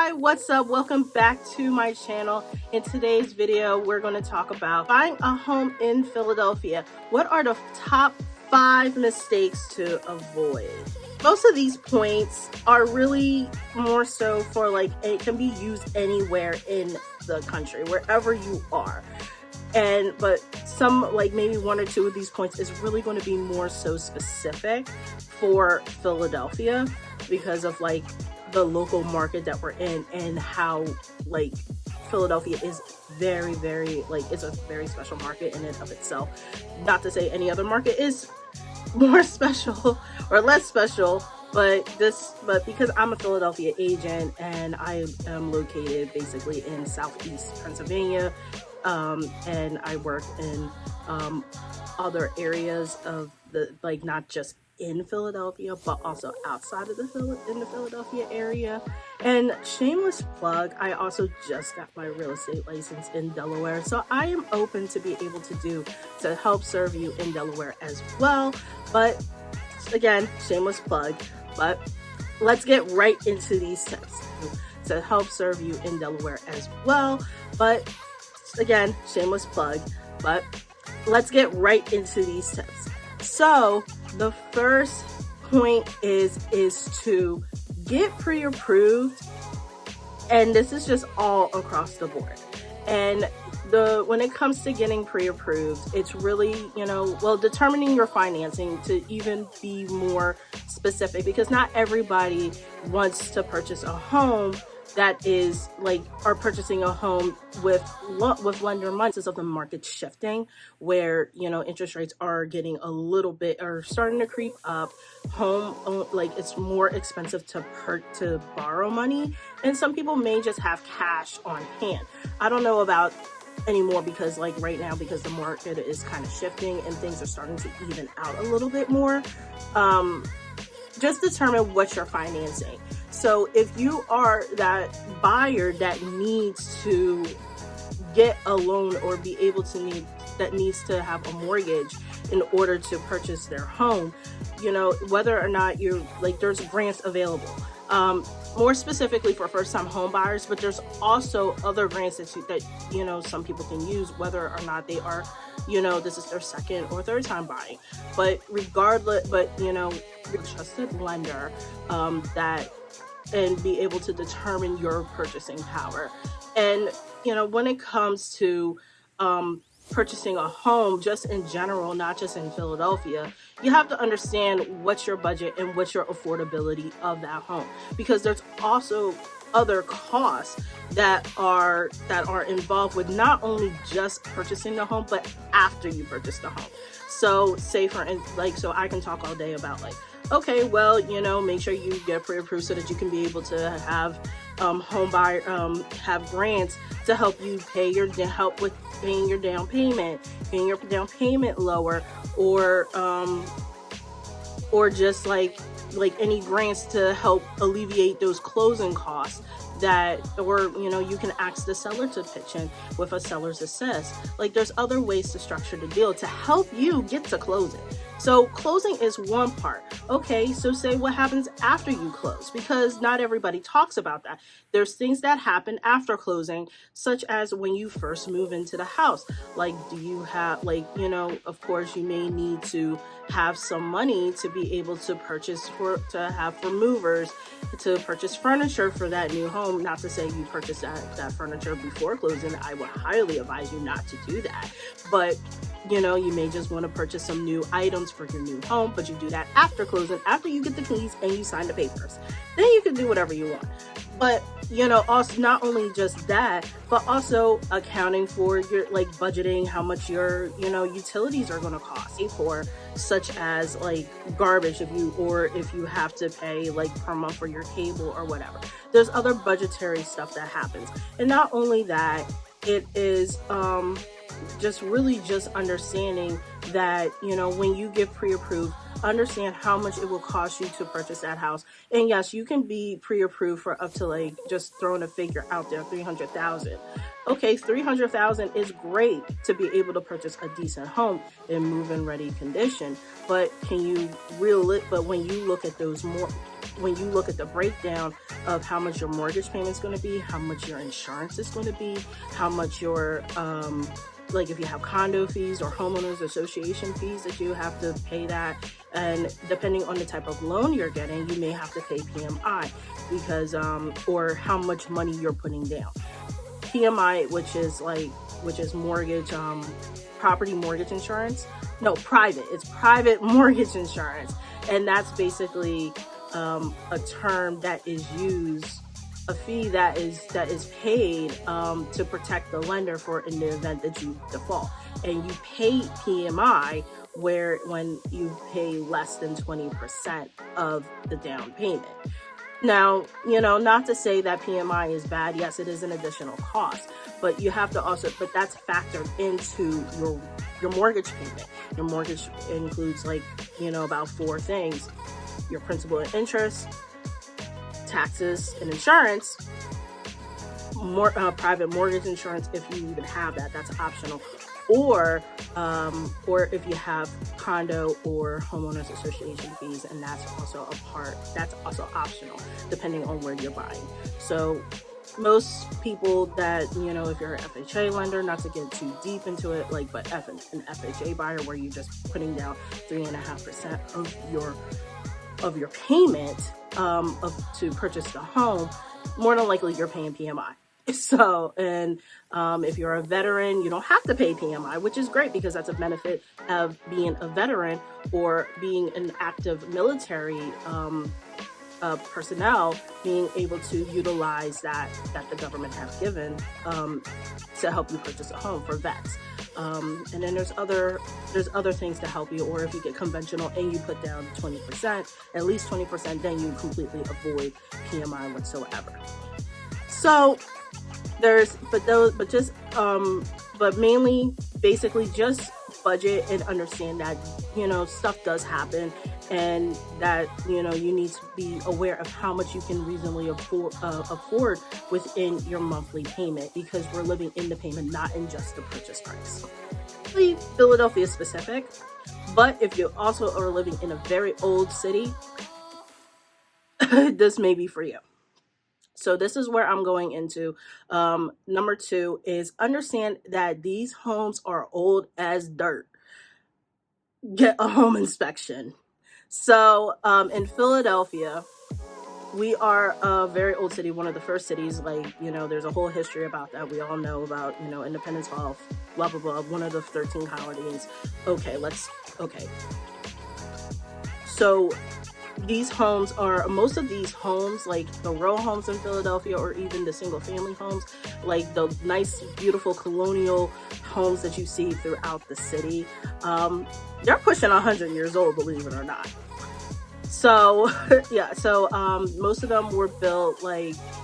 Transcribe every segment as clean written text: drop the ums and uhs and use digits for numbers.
Hi, what's up? Welcome back to my channel. In today's video, we're going to talk about buying a home in Philadelphia. What are the top 5 mistakes to avoid? Most of these points are really more so for like, it can be used anywhere in the country, wherever you are. But some, like maybe 1 or 2 of these points is really going to be more so specific for Philadelphia because of like the local market that we're in and how like Philadelphia is very, very like, it's a very special market in and of itself. Not to say any other market is more special or less special, but because I'm a Philadelphia agent and I am located basically in Southeast Pennsylvania, and I work in other areas of the, like, not just in Philadelphia, but also outside of the Philadelphia area. And shameless plug, I also just got my real estate license in Delaware, so I am open to be able to help serve you in Delaware as well. But again, shameless plug, but let's get right into these tips to help serve you in Delaware as well. But again, shameless plug, but let's get right into these tips. So the first point is to get pre-approved, and this is just all across the board. And when it comes to getting pre-approved, it's really, determining your financing to even be more specific, because not everybody wants to purchase a home that is like, are purchasing a home with lender money because of the market shifting, where interest rates are getting a little bit, are starting to creep up. Like, it's more expensive to borrow money, and some people may just have cash on hand. I don't know about anymore, because like right now, because the market is kind of shifting and things are starting to even out a little bit more. Just determine what you're financing. So if you are that buyer that needs to get a loan or be able to needs to have a mortgage in order to purchase their home, whether or not you're like, there's grants available. More specifically for first-time home buyers, but there's also other grants that some people can use, whether or not they are, this is their second or third time buying. But regardless, a trusted lender and be able to determine your purchasing power. And when it comes to purchasing a home, just in general, not just in Philadelphia, you have to understand what's your budget and what's your affordability of that home, because there's also other costs that are involved with not only just purchasing the home, but after you purchase the home. So say so I can talk all day about like, okay, well, make sure you get pre-approved so that you can be able to have have grants to help you help with paying your down payment, getting your down payment lower, or just like any grants to help alleviate those closing costs you can ask the seller to pitch in with a seller's assist. Like, there's other ways to structure the deal to help you get to closing. So closing is one part. Okay, so say what happens after you close, because not everybody talks about that. There's things that happen after closing, such as when you first move into the house. Like, do you have, of course, you may need to have some money to be able to have for movers, to purchase furniture for that new home. Not to say you purchase that furniture before closing. I would highly advise you not to do that. But you may just want to purchase some new items for your new home, but you do that after closing, after you get the keys and you sign the papers. Then you can do whatever you want. But also not only just that, but also accounting for your budgeting how much your utilities are going to cost for, such as like garbage, if you have to pay like per month for your cable or whatever. There's other budgetary stuff that happens. And not only that, it is just understanding that when you get pre-approved, understand how much it will cost you to purchase that house. And yes, you can be pre-approved for up to, like, just throwing a figure out there, $300,000. Okay, $300,000 is great to be able to purchase a decent home in move-in ready condition. But when you look at those when you look at the breakdown of how much your mortgage payment is going to be, how much your insurance is going to be, how much your like if you have condo fees or homeowners association fees that you have to pay that, and depending on the type of loan you're getting, you may have to pay PMI because or how much money you're putting down. PMI, which is mortgage property mortgage insurance. No, private. It's private mortgage insurance, and that's basically a term that is used, a fee that is paid to protect the lender for in the event that you default. And you pay PMI when you pay less than 20% of the down payment. Now, not to say that PMI is bad. Yes, it is an additional cost, but you have to also, but that's factored into your mortgage payment. Your mortgage includes about 4 things: your principal and interest, taxes and insurance, private mortgage insurance if you even have that, that's optional, or if you have condo or homeowners association fees, and that's also optional depending on where you're buying. So most people that, if you're an FHA lender, not to get too deep into it, but an FHA buyer where you're just putting down 3.5% of your payment to purchase the home, more than likely you're paying PMI. So, and if you're a veteran, you don't have to pay PMI, which is great because that's a benefit of being a veteran or being an active military personnel, being able to utilize that the government has given to help you purchase a home for vets. And then there's other things to help you, or if you get conventional and you put down 20%, at least 20%, then you completely avoid PMI whatsoever. So but mainly, basically, just budget and understand that, stuff does happen, and that, you need to be aware of how much you can reasonably afford within your monthly payment, because we're living in the payment, not in just the purchase price. Philadelphia specific, but if you also are living in a very old city, this may be for you. So this is where I'm going into. Number 2 is understand that these homes are old as dirt. Get a home inspection. So in Philadelphia, we are a very old city, one of the first cities, there's a whole history about that. We all know about, Independence Hall, blah, blah, blah, one of the 13 colonies. Okay. So most of these homes, like the row homes in Philadelphia, or even the single family homes, like the nice, beautiful colonial homes that you see throughout the city, they're pushing 100 years old, believe it or not. So most of them were built,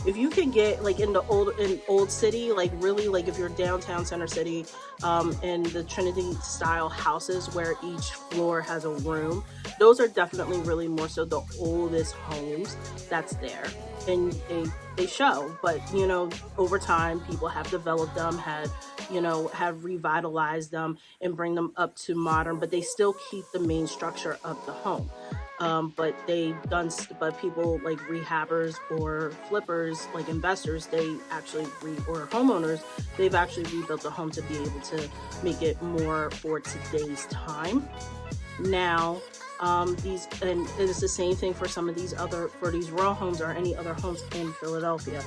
if you can get in old city, really, if you're downtown center city, in the Trinity style houses where each floor has a room, those are definitely really more so the oldest homes that's there, and they show. But over time, people have developed them, have revitalized them and bring them up to modern, but they still keep the main structure of the home. But people like rehabbers or flippers, like investors, or homeowners, they've actually rebuilt the home to be able to make it more for today's time. Now, and it's the same thing for for these row homes or any other homes in Philadelphia.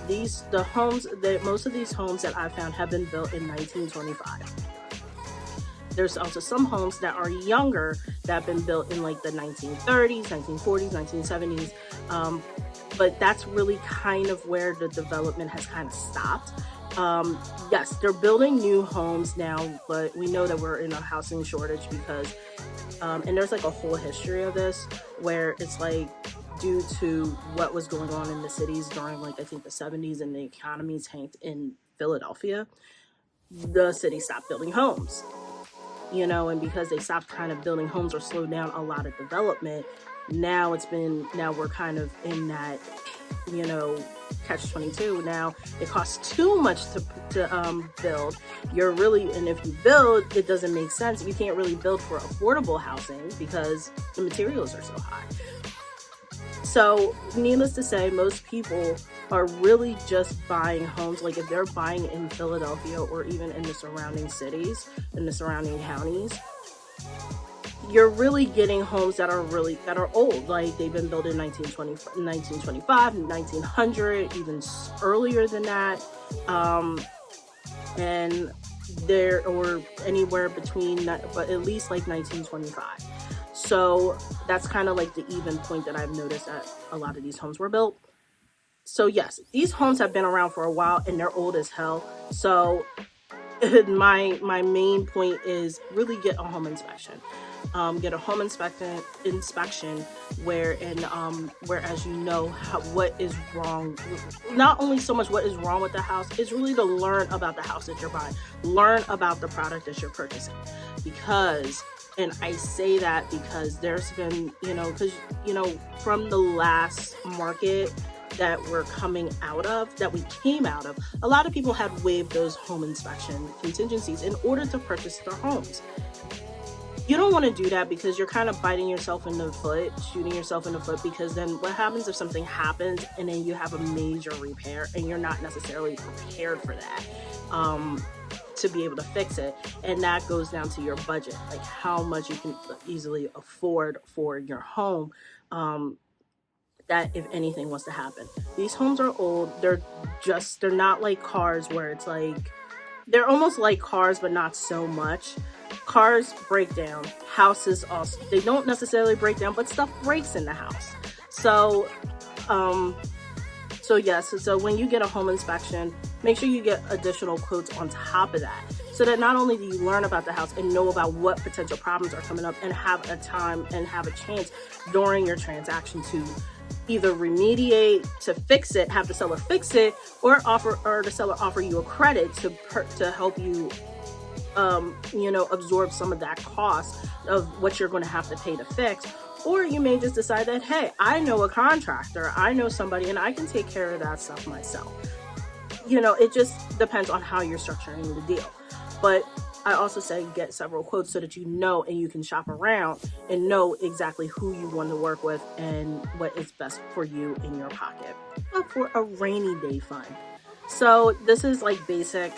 Most of these homes that I found have been built in 1925. There's also some homes that are younger that have been built in the 1930s, 1940s, 1970s. But that's really kind of where the development has kind of stopped. Yes, they're building new homes now, but we know that we're in a housing shortage because, and there's a whole history of this where it's due to what was going on in the cities during I think the 70s, and the economy tanked in Philadelphia, the city stopped building homes. And because they stopped kind of building homes or slowed down a lot of development, now we're kind of in that, catch-22. Now it costs too much to build. And if you build, it doesn't make sense. You can't really build for affordable housing because the materials are so high. So needless to say, most people are really just buying homes. Like if they're buying in Philadelphia or even in the surrounding cities, in the surrounding counties, you're really getting homes that are old. Like they've been built in 1925, 1900, even earlier than that. And there, or anywhere between, but at least like 1925. So that's kind of like the even point that I've noticed that a lot of these homes were built. So yes, these homes have been around for a while and they're old as hell. So my main point is really get a home inspection. Get a home inspection whereas you know what is wrong. Not only so much what is wrong with the house, it's really to learn about the house that you're buying. Learn about the product that you're purchasing. Because, and I say that because there's been, from the last market that we came out of, a lot of people had waived those home inspection contingencies in order to purchase their homes. You don't want to do that because you're kind of shooting yourself in the foot, because then what happens if something happens and then you have a major repair and you're not necessarily prepared for that, to be able to fix it. And that goes down to your budget, like how much you can easily afford for your home, that if anything was to happen. These homes are old. They're not like cars where it's like, they're almost like cars, but not so much. Cars break down. Houses also, they don't necessarily break down, but stuff breaks in the house. So when you get a home inspection, make sure you get additional quotes on top of that, so that not only do you learn about the house and know about what potential problems are coming up, and have a chance during your transaction to either remediate, to fix it, have the seller fix it, or the seller offer you a credit to help you absorb some of that cost of what you're going to have to pay to fix. Or you may just decide that, hey, I know a contractor, I know somebody, and I can take care of that stuff myself. It just depends on how you're structuring the deal. But I also say get several quotes so that you know, and you can shop around and know exactly who you want to work with and what is best for you in your pocket. For a rainy day fund. So this is like basic,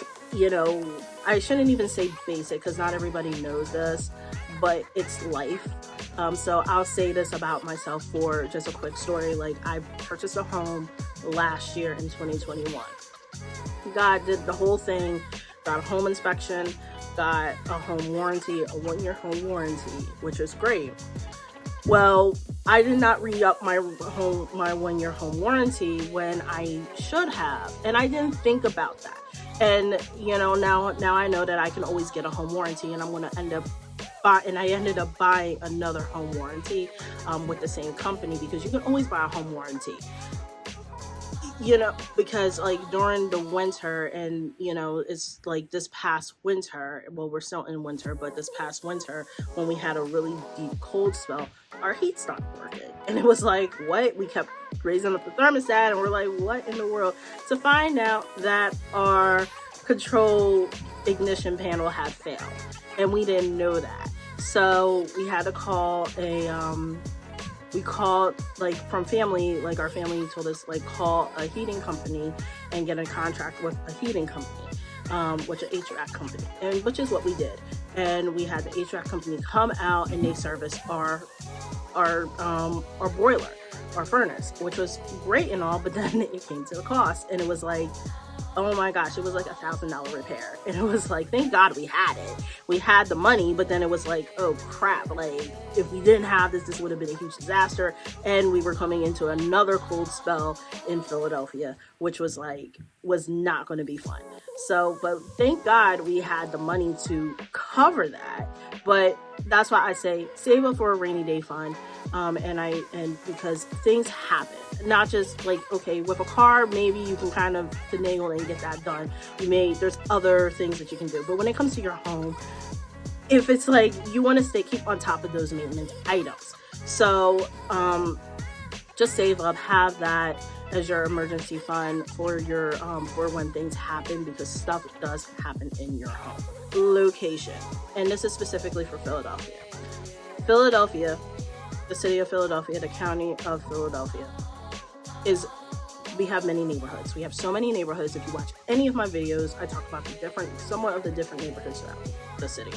I shouldn't even say basic because not everybody knows this, but it's life. So I'll say this about myself for just a quick story. Like I purchased a home last year in 2021. God did the whole thing, got a home inspection, got a home warranty, a 1-year home warranty, which is great. Well, I did not re-up my 1-year home warranty when I should have, and I didn't think about that. And now I know that I can always get a home warranty, and I'm going to I ended up buying another home warranty with the same company, because you can always buy a home warranty. Because like during the winter, and it's like this past winter, well, we're still in winter, but this past winter when we had a really deep cold spell, our heat stopped working. And it was like, what? We kept raising up the thermostat and we're like, what in the world? To find out that our control ignition panel had failed, and we didn't know that. So we had to call we called, like, from family, like our family told us, like, call a heating company and get a contract with a heating company, which is an HVAC company, and which is what we did. And we had the HVAC company come out and they serviced our boiler, our furnace, which was great and all, but then it came to the cost, and it was like, oh my gosh, it was like $1,000 repair. And it was like, thank God we had it. We had the money, but then it was like, oh crap, like if we didn't have this would have been a huge disaster. And we were coming into another cold spell in Philadelphia, which was not going to be fun. So, but thank God we had the money to cover that. But that's why I say save up for a rainy day fund. And because things happen, not just like, okay, with a car, maybe you can kind of finagle and get that done. There's other things that you can do. But when it comes to your home, if it's like, you want to keep on top of those maintenance items. So, just save up, have that as your emergency fund for your, for when things happen, because stuff does happen in your home. Location. And this is specifically for Philadelphia. the city of Philadelphia, the county of Philadelphia, we have many neighborhoods. We have so many neighborhoods. If you watch any of my videos, I talk about somewhat of the different neighborhoods throughout the city.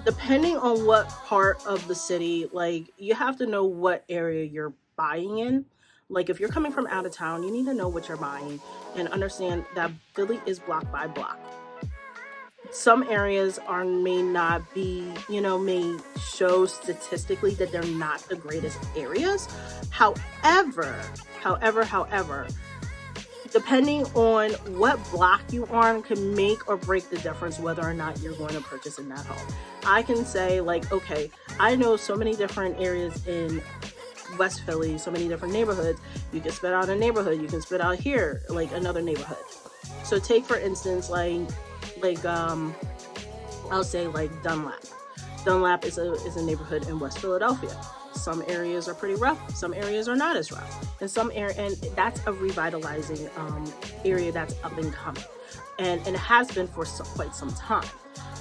Depending on what part of the city, like, you have to know what area you're buying in. Like, if you're coming from out of town, you need to know what you're buying and understand that Philly is block by block. Some areas may not be, may show statistically that they're not the greatest areas. However, depending on what block you are on can make or break the difference whether or not you're going to purchase in that home. I can say, like, okay, I know so many different areas in West Philly, so many different neighborhoods. You can spit out a neighborhood, you can spit out here, like, another neighborhood. So take, for instance, I'll say, like, Dunlap. Dunlap is a neighborhood in West Philadelphia. Some areas are pretty rough, some areas are not as rough, and that's a revitalizing area that's up and coming, and it has been for quite some time.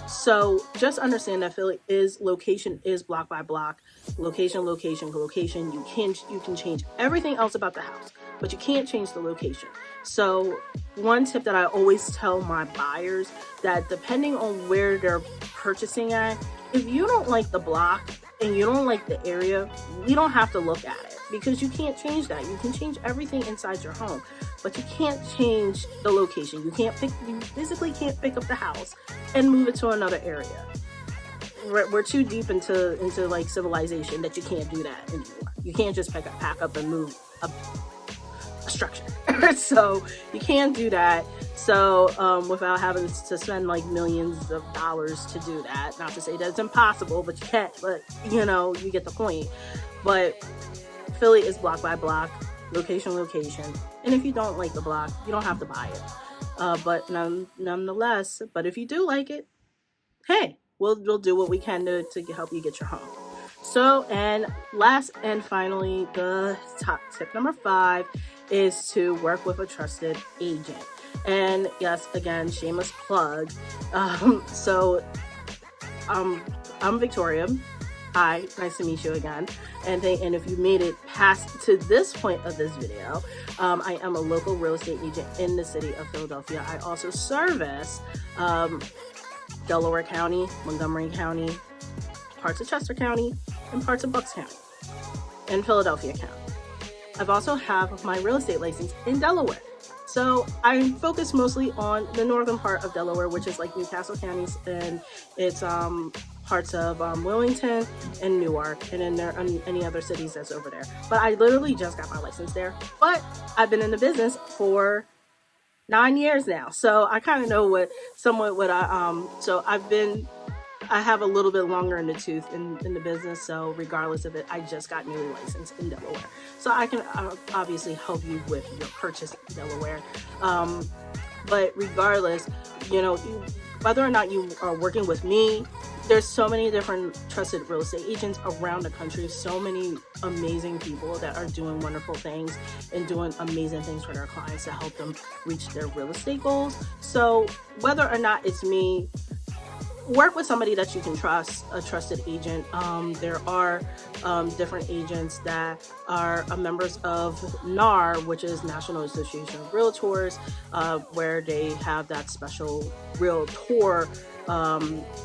So just understand that Philly location is block by block, location. You can change everything else about the house, but you can't change the location. So one tip that I always tell my buyers, that depending on where they're purchasing at, if you don't like the block and you don't like the area, we don't have to look at it, because you can't change that. You can change everything inside your home, but you can't change the location. You physically can't pick up the house and move it to another area. We're too deep into like civilization that you can't do that anymore. You can't just pack up and move a structure. So you can't do that. So without having to spend like millions of dollars to do that. Not to say that it's impossible, but you can't. But you get the point. But Philly is block by block, location. And if you don't like the block, you don't have to buy it. But nonetheless, but if you do like it, hey, we'll do what we can to help you get your home. So, and last and finally, the top tip number 5 is to work with a trusted agent. And yes, again, shameless plug. I'm Victoria. Hi, nice to meet you again. And if you made it past to this point of this video, I am a local real estate agent in the city of Philadelphia. I also service Delaware County, Montgomery County, parts of Chester County, and parts of Bucks County, and Philadelphia County. I've also have my real estate license in Delaware. So I focus mostly on the northern part of Delaware, which is like Newcastle County, and it's parts of Wilmington and Newark, and then there are any other cities that's over there. But I literally just got my license there. But I've been in the business for 9 years now, so I kind of know I have a little bit longer in the tooth in the business. So regardless of it, I just got newly licensed in Delaware, so I can obviously help you with your purchase in Delaware. But regardless, whether or not you are working with me, there's so many different trusted real estate agents around the country, so many amazing people that are doing wonderful things and doing amazing things for their clients to help them reach their real estate goals. So whether or not it's me, work with somebody that you can trust, a trusted agent. There are different agents that are members of NAR, which is National Association of Realtors, where they have that special realtor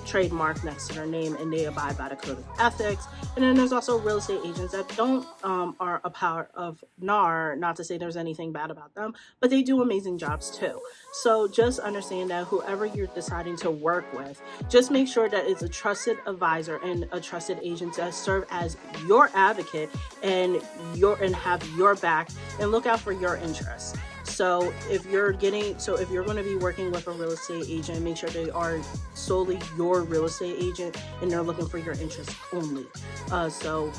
trademark next to their name, and they abide by the code of ethics. And then there's also real estate agents that are a part of NAR. Not to say there's anything bad about them, but they do amazing jobs too. So just understand that whoever you're deciding to work with, just make sure that it's a trusted advisor and a trusted agent that serve as your advocate and have your back and look out for your interests. So if you're going to be working with a real estate agent, make sure they are solely your real estate agent and they're looking for your interests only. So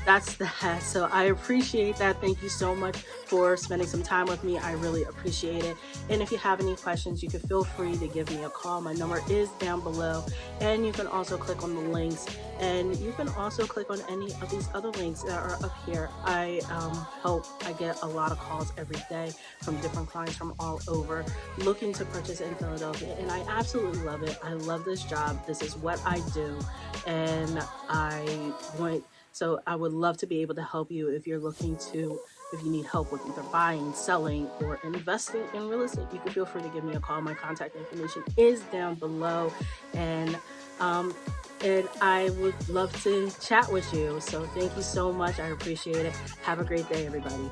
that's that. So I appreciate that. Thank you so much for spending some time with me. I really appreciate it. And if you have any questions, you can feel free to give me a call. My number is down below, and you can also click on the links, and you can also click on any of these other links that are up here. I get a lot of calls every day from different clients from all over looking to purchase in Philadelphia, and I absolutely love it. I love this job. This is what I do, and so I would love to be able to help you if you're looking to, if you need help with either buying, selling, or investing in real estate. You can feel free to give me a call. My contact information is down below, and I would love to chat with you. So thank you so much. I appreciate it. Have a great day, everybody.